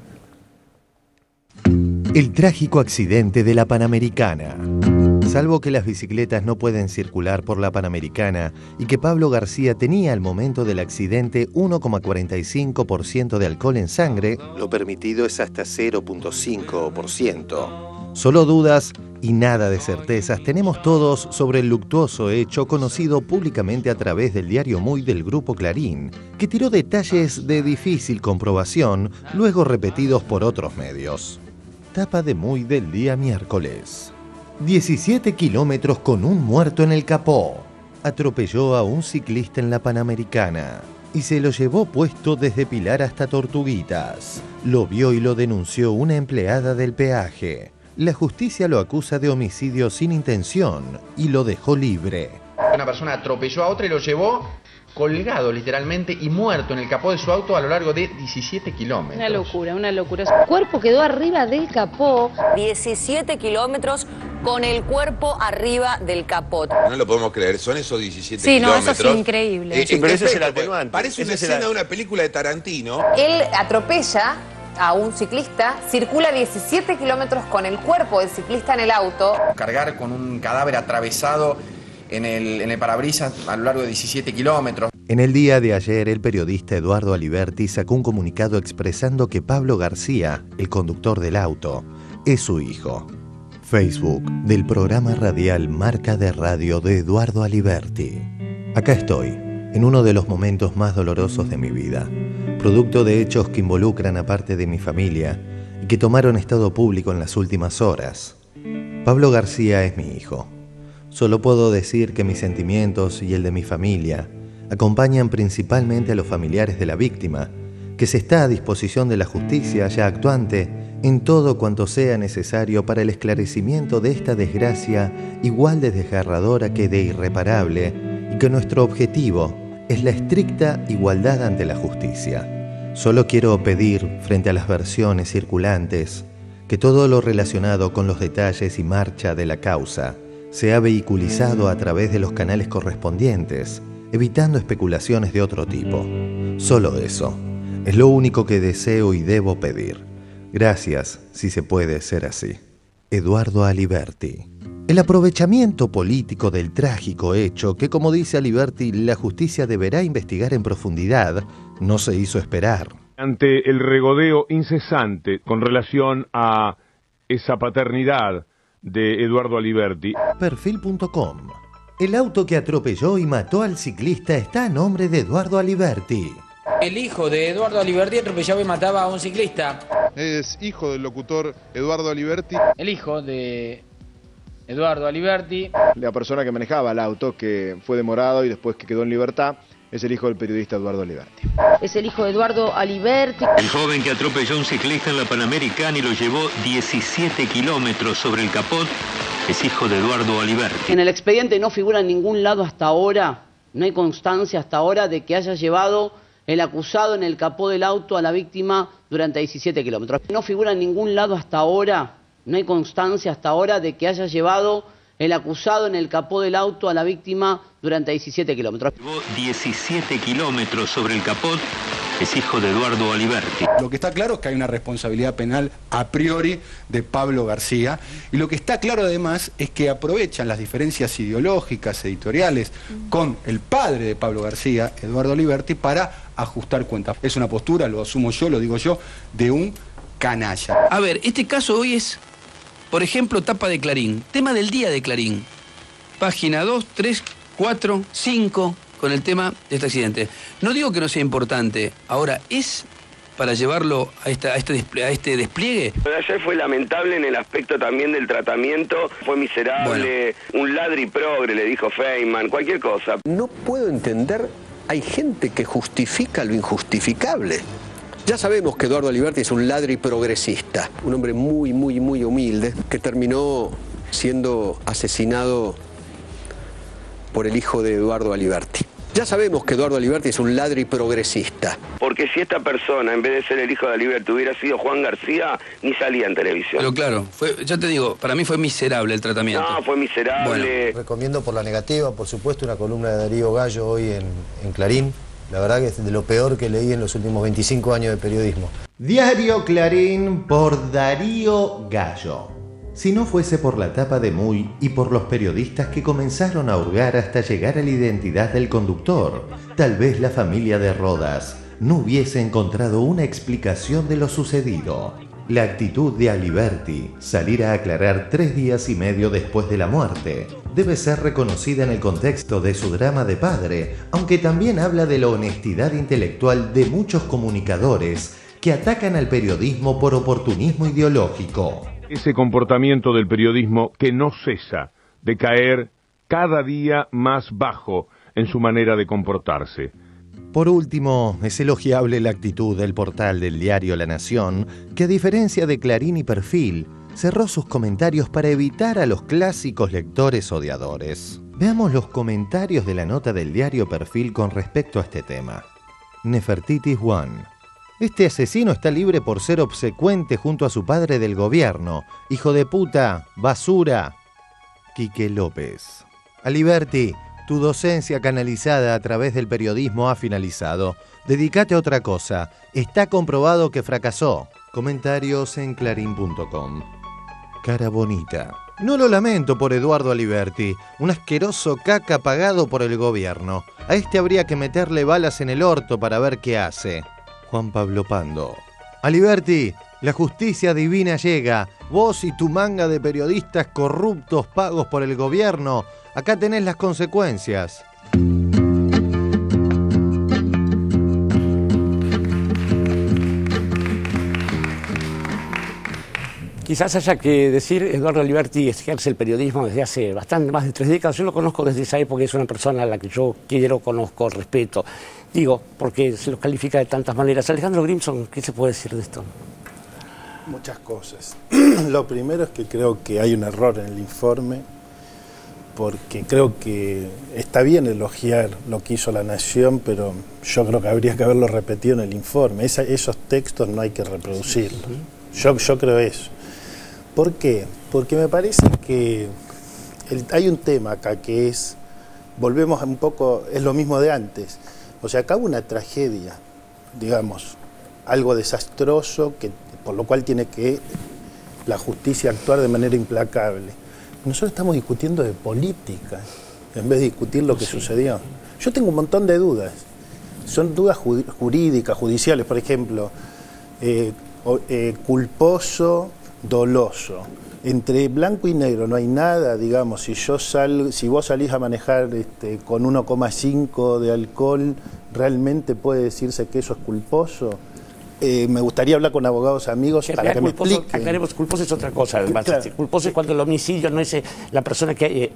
El trágico accidente de la Panamericana. Salvo que las bicicletas no pueden circular por la Panamericana y que Pablo García tenía al momento del accidente 1,45% de alcohol en sangre, lo permitido es hasta 0,5%. Solo dudas y nada de certezas tenemos todos sobre el luctuoso hecho conocido públicamente a través del diario Muy del Grupo Clarín, que tiró detalles de difícil comprobación, luego repetidos por otros medios. Tapa de Muy del día miércoles. 17 kilómetros con un muerto en el capó. Atropelló a un ciclista en la Panamericana y se lo llevó puesto desde Pilar hasta Tortuguitas. Lo vio y lo denunció una empleada del peaje. La justicia lo acusa de homicidio sin intención y lo dejó libre. Una persona atropelló a otra y lo llevó colgado literalmente y muerto en el capó de su auto a lo largo de 17 kilómetros. Una locura, una locura. El cuerpo quedó arriba del capó. 17 kilómetros con el cuerpo arriba del capó. No lo podemos creer, son esos 17 kilómetros. Sí, no, kilómetros. eso es increíble. Sí, pero ese es el atenuante. Parece una escena de una película de Tarantino. Él atropella a un ciclista, circula 17 kilómetros con el cuerpo del ciclista en el auto. Cargar con un cadáver atravesado en el parabrisas a lo largo de 17 kilómetros. En el día de ayer, el periodista Eduardo Aliberti sacó un comunicado expresando que Pablo García, el conductor del auto, es su hijo. Facebook del programa radial Marca de Radio de Eduardo Aliberti. Acá estoy, en uno de los momentos más dolorosos de mi vida, producto de hechos que involucran a parte de mi familia y que tomaron estado público en las últimas horas. Pablo García es mi hijo. Solo puedo decir que mis sentimientos y el de mi familia acompañan principalmente a los familiares de la víctima, que se está a disposición de la justicia ya actuante en todo cuanto sea necesario para el esclarecimiento de esta desgracia igual de desgarradora que de irreparable, y que nuestro objetivo es la estricta igualdad ante la justicia. Solo quiero pedir, frente a las versiones circulantes, que todo lo relacionado con los detalles y marcha de la causa sea vehiculizado a través de los canales correspondientes, evitando especulaciones de otro tipo. Solo eso. Es lo único que deseo y debo pedir. Gracias, si se puede ser así. Eduardo Aliberti. El aprovechamiento político del trágico hecho, que como dice Aliberti, la justicia deberá investigar en profundidad, no se hizo esperar. Ante el regodeo incesante con relación a esa paternidad de Eduardo Aliberti. Perfil.com. El auto que atropelló y mató al ciclista está a nombre de Eduardo Aliberti. El hijo de Eduardo Aliberti atropellaba y mataba a un ciclista. Es hijo del locutor Eduardo Aliberti. El hijo de Eduardo Aliberti. La persona que manejaba el auto, que fue demorado y después que quedó en libertad, es el hijo del periodista Eduardo Aliberti. Es el hijo de Eduardo Aliberti. El joven que atropelló a un ciclista en la Panamericana y lo llevó 17 kilómetros sobre el capot es hijo de Eduardo Aliberti. En el expediente no figura en ningún lado hasta ahora, no hay constancia hasta ahora de que haya llevado el acusado en el capó del auto a la víctima durante 17 kilómetros. No figura en ningún lado hasta ahora, no hay constancia hasta ahora de que haya llevado el acusado en el capó del auto a la víctima durante 17 kilómetros. 17 kilómetros sobre el capot es hijo de Eduardo Aliberti. Lo que está claro es que hay una responsabilidad penal a priori de Pablo García, y lo que está claro además es que aprovechan las diferencias ideológicas, editoriales, con el padre de Pablo García, Eduardo Aliberti, para ajustar cuentas. Es una postura, lo asumo yo, lo digo yo, de un canalla. A ver, este caso hoy es, por ejemplo, tapa de Clarín, tema del día de Clarín, página 2, 3, 4, 5, con el tema de este accidente. No digo que no sea importante, ahora, ¿es para llevarlo a este despliegue? Ayer fue lamentable en el aspecto también del tratamiento, fue miserable, un ladri progre, le dijo Feynman, cualquier cosa. No puedo entender, hay gente que justifica lo injustificable. Ya sabemos que Eduardo Aliberti es un ladri progresista, un hombre muy humilde, que terminó siendo asesinado por el hijo de Eduardo Aliberti. Ya sabemos que Eduardo Aliberti es un ladri progresista. Porque si esta persona, en vez de ser el hijo de Aliberti, hubiera sido Juan García, ni salía en televisión. Pero claro, ya te digo, para mí fue miserable el tratamiento. No, fue miserable. Bueno. Recomiendo por la negativa, por supuesto, una columna de Darío Gallo hoy en Clarín. La verdad que es de lo peor que leí en los últimos 25 años de periodismo. Diario Clarín por Darío Gallo. Si no fuese por la tapa de Muy y por los periodistas que comenzaron a hurgar hasta llegar a la identidad del conductor, tal vez la familia de Rodas no hubiese encontrado una explicación de lo sucedido. La actitud de Aliberti, salir a aclarar 3 días y medio después de la muerte, debe ser reconocida en el contexto de su drama de padre, aunque también habla de la honestidad intelectual de muchos comunicadores que atacan al periodismo por oportunismo ideológico. Ese comportamiento del periodismo que no cesa de caer cada día más bajo en su manera de comportarse. Por último, es elogiable la actitud del portal del diario La Nación, que a diferencia de Clarín y Perfil, cerró sus comentarios para evitar a los clásicos lectores odiadores. Veamos los comentarios de la nota del diario Perfil con respecto a este tema. Nefertitis One. Este asesino está libre por ser obsecuente junto a su padre del gobierno. Hijo de puta, basura. Quique López. Aliberti, tu docencia canalizada a través del periodismo ha finalizado. Dedícate a otra cosa. Está comprobado que fracasó. Comentarios en clarín.com. Cara bonita. No lo lamento por Eduardo Aliberti, un asqueroso caca pagado por el gobierno. A este habría que meterle balas en el orto para ver qué hace. Juan Pablo Pando. Aliberti, la justicia divina llega. Vos y tu manga de periodistas corruptos pagos por el gobierno, acá tenés las consecuencias. Quizás haya que decir, Eduardo Aliberti ejerce el periodismo desde hace bastante más de 3 décadas. Yo lo conozco desde esa época, es una persona a la que yo quiero, conozco, respeto. Digo, porque se lo califica de tantas maneras. Alejandro Grimson, ¿qué se puede decir de esto? Muchas cosas. Lo primero es que creo que hay un error en el informe, porque creo que está bien elogiar lo que hizo La Nación, pero yo creo que habría que haberlo repetido en el informe. Esos textos no hay que reproducirlos. Yo creo eso. ¿Por qué? Porque me parece que hay un tema acá que es, volvemos un poco, es lo mismo de antes. O sea, acá hubo una tragedia, digamos, algo desastroso, por lo cual tiene que la justicia actuar de manera implacable. Nosotros estamos discutiendo de política, en vez de discutir lo que sucedió. Yo tengo un montón de dudas. Son dudas jurídicas, judiciales, por ejemplo, culposo, doloso. Entre blanco y negro no hay nada, digamos, si vos salís a manejar con 1,5 de alcohol, ¿realmente puede decirse que eso es culposo? Me gustaría hablar con abogados amigos para que me expliquen. Aclaremos, culposo es otra cosa, además. Claro. Culposo es cuando el homicidio no es la persona que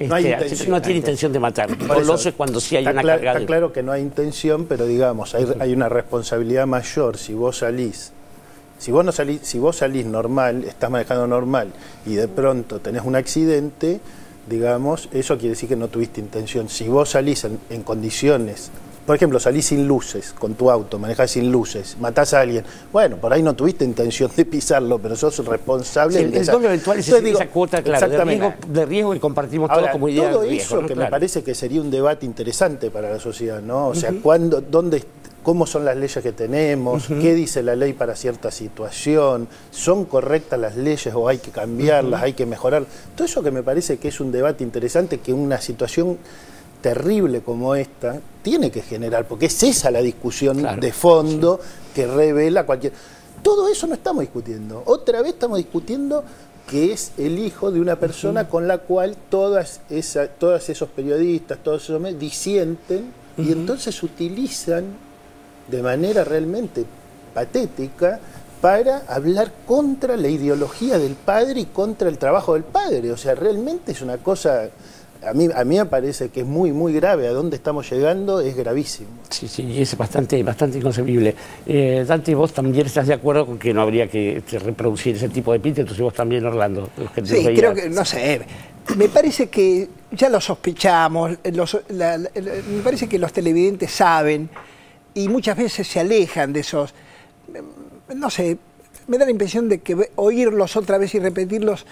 no tiene intención de matar. Doloso es cuando sí hay una carga. Está claro que no hay intención, pero digamos, hay una responsabilidad mayor si vos salís. Si vos salís normal, estás manejando normal y de pronto tenés un accidente, digamos, eso quiere decir que no tuviste intención. Si vos salís en condiciones, por ejemplo, salís sin luces con tu auto, manejás sin luces, matás a alguien, bueno, por ahí no tuviste intención de pisarlo, pero sos responsable. Sí, el doble eventual es esa cuota, claro, de riesgo que compartimos todos como idea. Todo eso, ¿no? Que me parece que sería un debate interesante para la sociedad, ¿no? O sea, ¿cómo son las leyes que tenemos? ¿Qué dice la ley para cierta situación? ¿Son correctas las leyes o hay que cambiarlas, hay que mejorar? Todo eso que me parece que es un debate interesante, que una situación terrible como esta tiene que generar, porque es esa la discusión de fondo que revela cualquier... Todo eso no estamos discutiendo. Otra vez estamos discutiendo que es el hijo de una persona con la cual todos esos periodistas, todos esos medios disienten y entonces utilizan de manera realmente patética para hablar contra la ideología del padre y contra el trabajo del padre. O sea, realmente es una cosa, a mí me parece que es muy, muy grave. A dónde estamos llegando es gravísimo. Sí, sí, es bastante inconcebible. Dante, vos también estás de acuerdo con que no habría que reproducir ese tipo de epítetos, y vos también, Orlando. Sí, creo que, no sé, me parece que ya lo sospechamos, me parece que los televidentes saben y muchas veces se alejan de esos... No sé, me da la impresión de que oírlos otra vez y repetirlos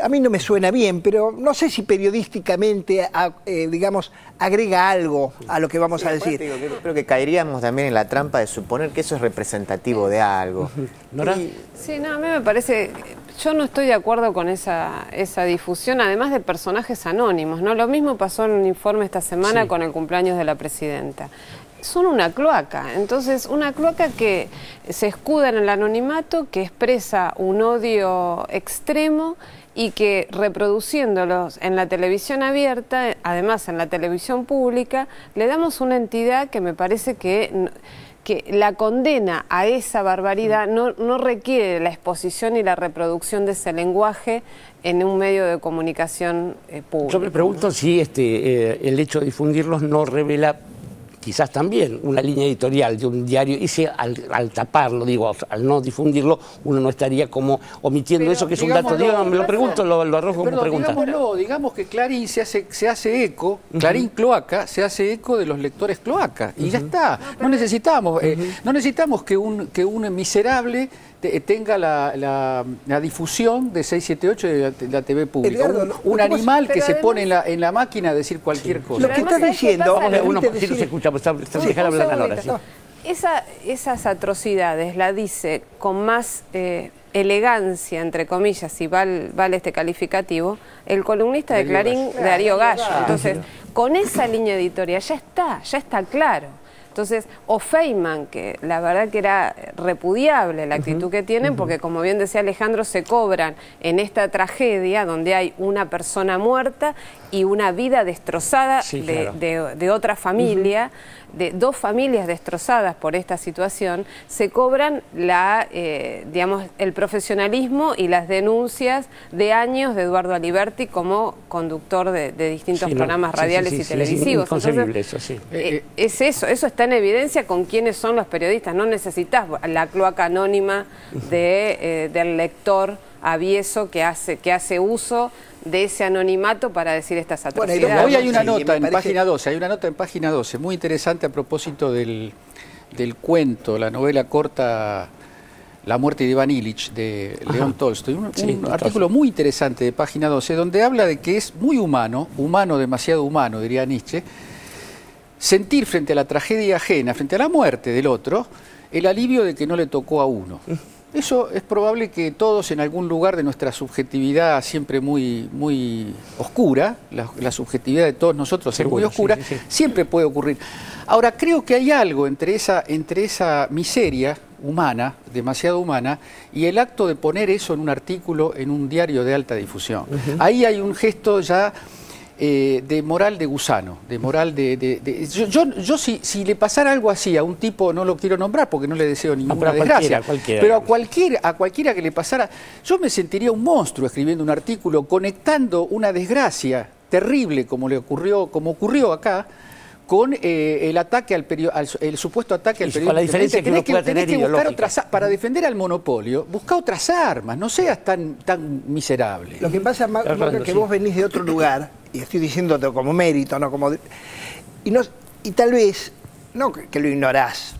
a mí no me suena bien, pero no sé si periodísticamente, digamos, agrega algo a lo que vamos a decir. Creo que caeríamos también en la trampa de suponer que eso es representativo de algo. ¿Nora? Sí, no, a mí me parece... Yo no estoy de acuerdo con esa difusión, además de personajes anónimos, ¿no? Lo mismo pasó en un informe esta semana con el cumpleaños de la presidenta. Son una cloaca, entonces una cloaca que se escuda en el anonimato, que expresa un odio extremo y que reproduciéndolos en la televisión abierta, además en la televisión pública, le damos una entidad que me parece que la condena a esa barbaridad no requiere la exposición y la reproducción de ese lenguaje en un medio de comunicación público. Yo me pregunto si el hecho de difundirlos no revela quizás también una línea editorial de un diario, y si al taparlo, digo, al no difundirlo, uno no estaría como omitiendo eso, que es un dato. Dígame, me lo pregunto, lo arrojo como pregunta. Digamos que Clarín se hace eco, Clarín Cloaca se hace eco de los lectores cloaca, y ya está. No necesitamos, no necesitamos que un miserable tenga la difusión de 678 de la TV pública. Un animal que se pone en la máquina a decir cualquier cosa. Lo que estás diciendo... Esas atrocidades la dice con más elegancia, entre comillas, si vale este calificativo, el columnista de Clarín, Darío Gallo. Entonces, con esa línea editorial ya está claro. Entonces, o Feynman, que la verdad que era repudiable la actitud que tienen, porque como bien decía Alejandro, se cobran en esta tragedia donde hay una persona muerta y una vida destrozada de otra familia, de dos familias destrozadas por esta situación, se cobran digamos, el profesionalismo y las denuncias de años de Eduardo Aliberti como conductor de distintos programas radiales y televisivos. Entonces, es eso está en evidencia con quiénes son los periodistas. No necesitas la cloaca anónima del lector avieso que hace uso de ese anonimato para decir estas atrocidades. Bueno, hoy hay una nota en página 12, muy interesante a propósito del cuento, la novela corta La muerte de Iván Ilich, de León Tolstoy. Un artículo muy interesante de página 12, donde habla de que es muy humano, demasiado humano, diría Nietzsche, sentir frente a la tragedia ajena, frente a la muerte del otro, el alivio de que no le tocó a uno. Eso es probable que todos en algún lugar de nuestra subjetividad siempre muy oscura, la subjetividad de todos nosotros es muy oscura, siempre puede ocurrir. Ahora, creo que hay algo entre esa miseria humana, demasiado humana, y el acto de poner eso en un artículo en un diario de alta difusión. Ahí hay un gesto ya de moral de gusano, de moral yo si le pasara algo así a un tipo, no lo quiero nombrar porque no le deseo ninguna desgracia, pero a cualquiera que le pasara, yo me sentiría un monstruo escribiendo un artículo conectando una desgracia terrible como ocurrió acá, con el ataque el supuesto ataque al periodismo. Con la diferencia que uno pueda tener ideológica. Para defender al monopolio, busca otras armas, no seas tan miserable. Lo que pasa, Mauro, es que vos venís de otro lugar, y estoy diciéndote como mérito, no como... Y tal vez, no que lo ignorás,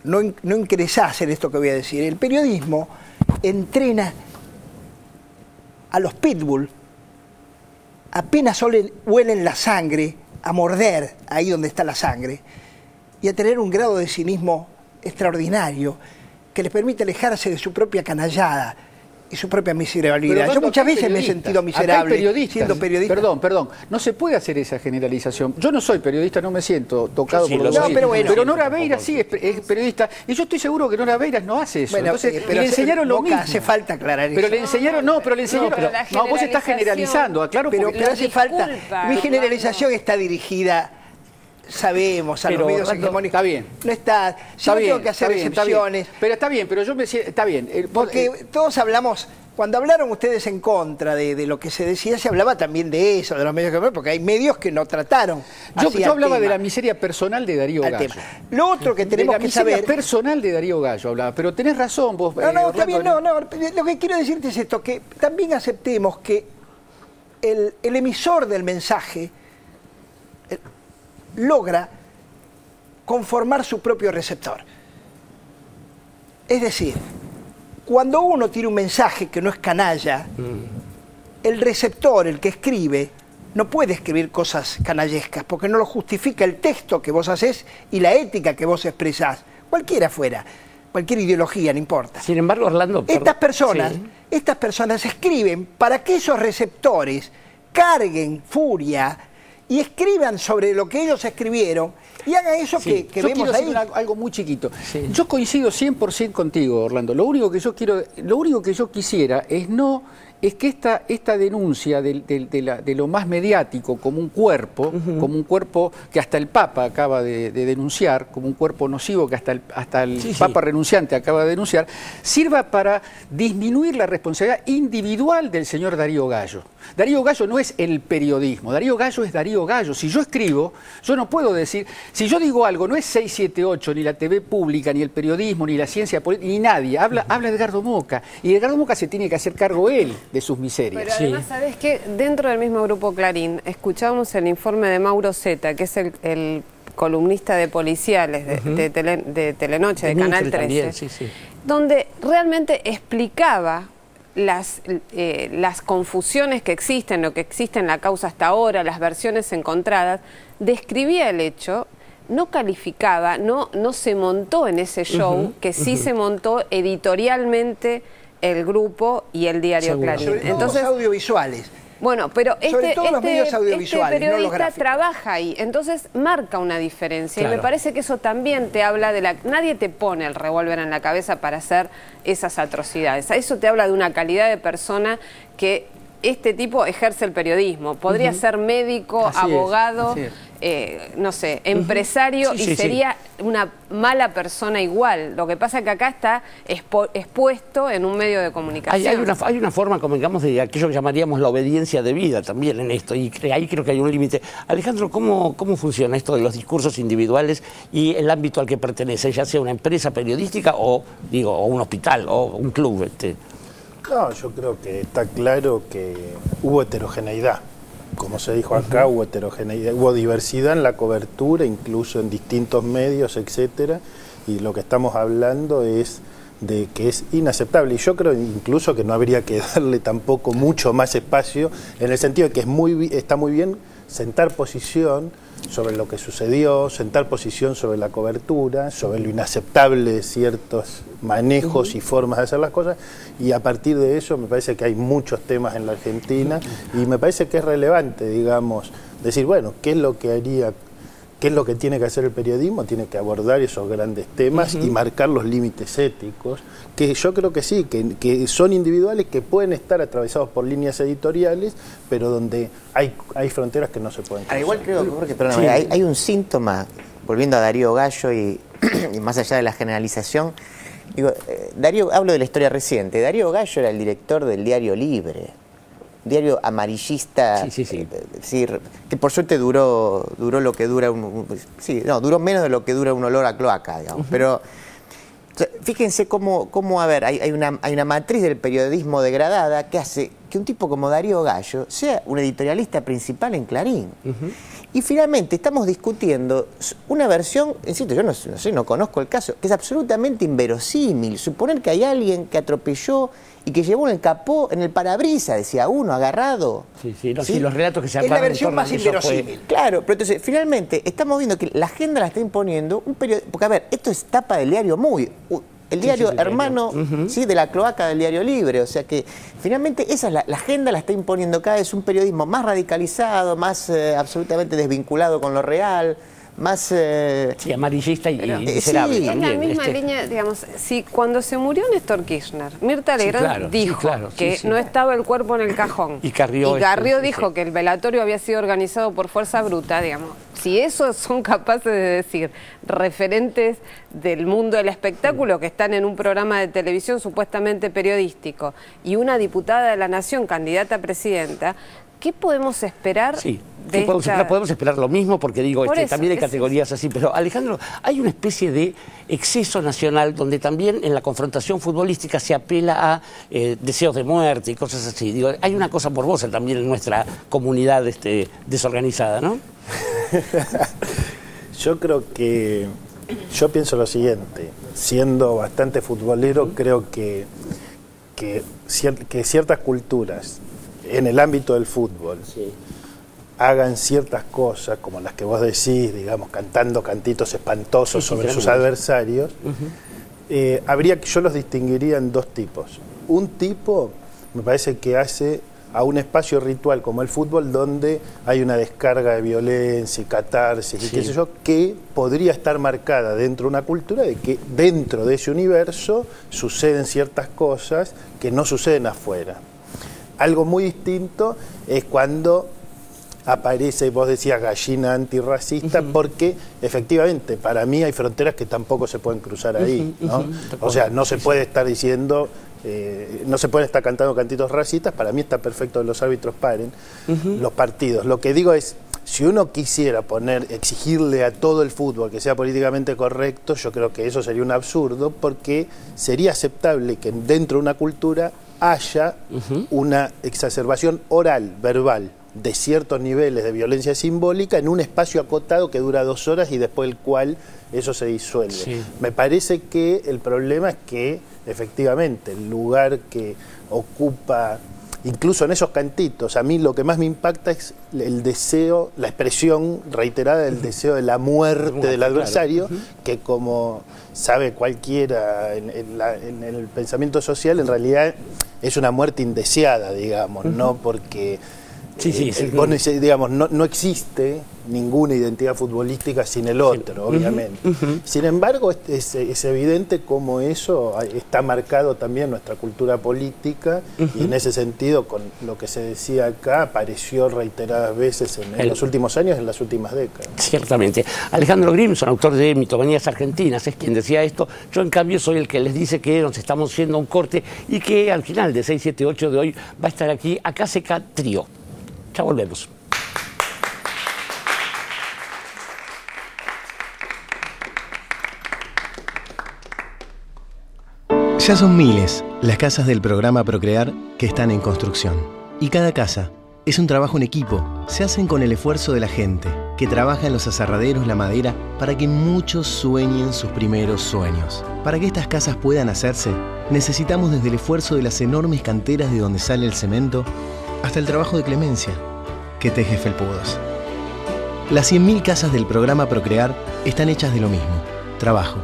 no ingresás en esto que voy a decir. El periodismo entrena a los pitbull, apenas huelen la sangre, a morder ahí donde está la sangre y a tener un grado de cinismo extraordinario que les permite alejarse de su propia canallada y su propia miserabilidad. Yo muchas veces me he sentido miserable siendo periodista. Perdón, no se puede hacer esa generalización. Yo no soy periodista, no me siento tocado por lo que pero Nora Beiras sí es periodista, y yo estoy seguro que Nora Beiras no hace eso. Bueno, entonces, pero le enseñaron lo mismo. Hace falta aclarar eso. Pero le enseñaron, no, vos estás generalizando, aclaro, pero hace falta. Mi generalización está dirigida sabemos, a los medios hegemónicos. Está bien. No está. Yo tengo que hacer excepciones. Pero está bien, pero yo me siento. Está bien. Porque todos hablamos. Cuando hablaron ustedes en contra de lo que se decía, se hablaba también de eso, de los medios hegemónicos, porque hay medios que no trataron. Yo hablaba de la miseria personal de Darío Gallo. Lo otro que tenemos que saber. La miseria personal de Darío Gallo hablaba, pero tenés razón vos. No, está bien, no. Lo que quiero decirte es esto, que también aceptemos que el emisor del mensaje logra conformar su propio receptor. Es decir, cuando uno tiene un mensaje que no es canalla, el receptor, el que escribe, no puede escribir cosas canallescas, porque no lo justifica el texto que vos hacés y la ética que vos expresás, cualquiera fuera, cualquier ideología, no importa. Sin embargo, Orlando... Estas personas escriben para que esos receptores carguen furia y escriban sobre lo que ellos escribieron y hagan eso que vemos ahí. Algo muy chiquito. Sí. Yo coincido 100% contigo, Orlando. Lo único que yo quisiera es que esta denuncia de lo más mediático como un cuerpo, como un cuerpo que hasta el Papa acaba de denunciar, como un cuerpo nocivo que hasta el Papa renunciante acaba de denunciar, sirva para disminuir la responsabilidad individual del señor Darío Gallo. Darío Gallo no es el periodismo, Darío Gallo es Darío Gallo. Si yo escribo, yo no puedo decir, si yo digo algo, no es 678, ni la TV pública, ni el periodismo, ni la ciencia política, ni nadie, habla Edgardo Moca, y Edgardo Moca se tiene que hacer cargo él de sus miserias. Pero además, ¿sabés qué? Dentro del mismo grupo Clarín, escuchábamos el informe de Mauro Zeta, que es el columnista de policiales de Telenoche, de Canal 13, también, donde realmente explicaba las confusiones que existen, lo que existe en la causa hasta ahora, las versiones encontradas, describía el hecho, no calificaba, no se montó en ese show, que sí se montó editorialmente el grupo y el diario Clarín. Sobre todo entonces, los audiovisuales. Bueno, pero este periodista no trabaja ahí, entonces marca una diferencia. Claro. Y me parece que eso también te habla de nadie te pone el revólver en la cabeza para hacer esas atrocidades. Eso te habla de una calidad de persona que este tipo ejerce el periodismo. Podría ser médico, abogado, no sé, empresario y sería una mala persona igual. Lo que pasa es que acá está expuesto en un medio de comunicación. Hay una forma, como digamos, de aquello que llamaríamos la obediencia debida también en esto, y ahí creo que hay un límite. Alejandro, ¿cómo funciona esto de los discursos individuales y el ámbito al que pertenece, ya sea una empresa periodística o un hospital o un club? No, yo creo que está claro que hubo heterogeneidad. Como se dijo acá, hubo heterogeneidad, hubo diversidad en la cobertura, incluso en distintos medios, etcétera, y lo que estamos hablando es de que es inaceptable, y yo creo incluso que no habría que darle tampoco mucho más espacio, en el sentido de que está muy bien sentar posición sobre lo que sucedió, sentar posición sobre la cobertura, sobre lo inaceptable de ciertos manejos y formas de hacer las cosas, y a partir de eso me parece que hay muchos temas en la Argentina y me parece que es relevante, digamos, decir, bueno, ¿qué es lo que haría, qué es lo que tiene que hacer el periodismo? Tiene que abordar esos grandes temas y marcar los límites éticos, que yo creo que sí, que son individuales, que pueden estar atravesados por líneas editoriales, pero donde hay fronteras que no se pueden cruzar. Igual creo, Jorge, perdóname, hay un síntoma, volviendo a Darío Gallo y más allá de la generalización, digo, hablo de la historia reciente. Darío Gallo era el director del Diario Libre, diario amarillista, que por suerte duró lo que dura duró menos de lo que dura un olor a cloaca, digamos. Pero fíjense cómo a ver, hay una matriz del periodismo degradada que hace que un tipo como Darío Gallo sea un editorialista principal en Clarín. Y finalmente estamos discutiendo una versión, insisto, yo no conozco el caso, que es absolutamente inverosímil. Suponer que hay alguien que atropelló y que llevó en el capó, en el parabrisas, decía uno, agarrado. Los relatos que se armaron. Es la versión más inverosímil. Claro, pero entonces, finalmente, estamos viendo que la agenda la está imponiendo un periodista. Porque, a ver, esto es tapa del diario el diario hermano de la cloaca del Diario Libre. O sea que, finalmente, esa es la agenda la está imponiendo cada vez un periodismo más radicalizado, más absolutamente desvinculado con lo real, sí, amarillista y miserable. Sí, también, es la misma línea, digamos, si cuando se murió Néstor Kirchner, Mirta Legrand dijo que no estaba el cuerpo en el cajón. Y Carrió dijo que el velatorio había sido organizado por fuerza bruta, digamos. Si esos son capaces de decir referentes del mundo del espectáculo que están en un programa de televisión supuestamente periodístico y una diputada de la Nación, candidata a presidenta, ¿qué podemos esperar? Podemos esperar lo mismo, porque digo, también hay categorías así, pero Alejandro, hay una especie de exceso nacional donde también en la confrontación futbolística se apela a deseos de muerte y cosas así. Digo, hay una cosa morbosa también en nuestra comunidad desorganizada, ¿no? Yo creo que, yo pienso lo siguiente, siendo bastante futbolero, creo que ciertas culturas en el ámbito del fútbol hagan ciertas cosas, como las que vos decís, digamos, cantando cantitos espantosos sobre sus adversarios, yo los distinguiría en dos tipos. Un tipo, me parece que hace a un espacio ritual como el fútbol, donde hay una descarga de violencia y catarsis y qué sé yo, que podría estar marcada dentro de una cultura de que dentro de ese universo suceden ciertas cosas que no suceden afuera. Algo muy distinto es cuando aparece, vos decías, gallina antirracista, porque efectivamente para mí hay fronteras que tampoco se pueden cruzar ahí, ¿no? O sea, no se puede estar diciendo, no se pueden estar cantando cantitos racistas. Para mí está perfecto que los árbitros paren los partidos. Lo que digo es, si uno quisiera exigirle a todo el fútbol que sea políticamente correcto, yo creo que eso sería un absurdo, porque sería aceptable que dentro de una cultura haya una exacerbación oral, verbal, de ciertos niveles de violencia simbólica en un espacio acotado que dura 2 horas y después del cual eso se disuelve. Me parece que el problema es que efectivamente el lugar que ocupa, incluso en esos cantitos, a mí lo que más me impacta es el deseo, la expresión reiterada del deseo de la muerte del adversario, que como sabe cualquiera en el pensamiento social, en realidad es una muerte indeseada, digamos, no porque... digamos, no existe ninguna identidad futbolística sin el otro, obviamente. Sin embargo, es evidente cómo eso está marcado también en nuestra cultura política, y en ese sentido, con lo que se decía acá, apareció reiteradas veces en los últimos años, en las últimas décadas. Ciertamente. Alejandro Grimson, autor de Mitomanías Argentinas, es quien decía esto. Yo, en cambio, soy el que les dice que nos estamos yendo a un corte y que al final de 678 de hoy va a estar aquí Acá Seca Trío. Ya volvemos. Ya son miles las casas del programa Procrear que están en construcción. Y cada casa es un trabajo en equipo. Se hacen con el esfuerzo de la gente que trabaja en los aserraderos, la madera, para que muchos sueñen sus primeros sueños. Para que estas casas puedan hacerse, necesitamos desde el esfuerzo de las enormes canteras de donde sale el cemento hasta el trabajo de clemencia que teje felpudos. Las 100.000 casas del programa Procrear están hechas de lo mismo, trabajo.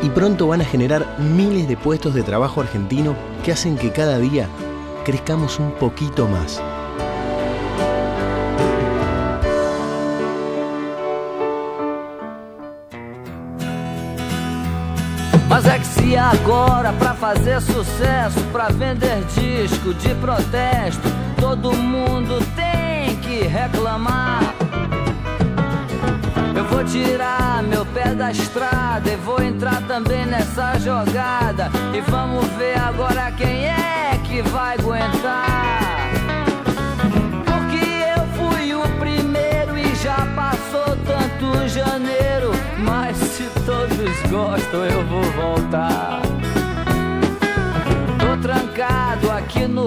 Y pronto van a generar miles de puestos de trabajo argentino que hacen que cada día crezcamos un poquito más. Mas é que se agora pra fazer sucesso, pra vender disco de protesto, todo mundo tem que reclamar. Eu vou tirar meu pé da estrada e vou entrar também nessa jogada. E vamos ver agora quem é que vai aguentar. Porque eu fui o primeiro e já passou tanto janeiro. Mas se todos gostam eu vou voltar. Tô trancado aqui no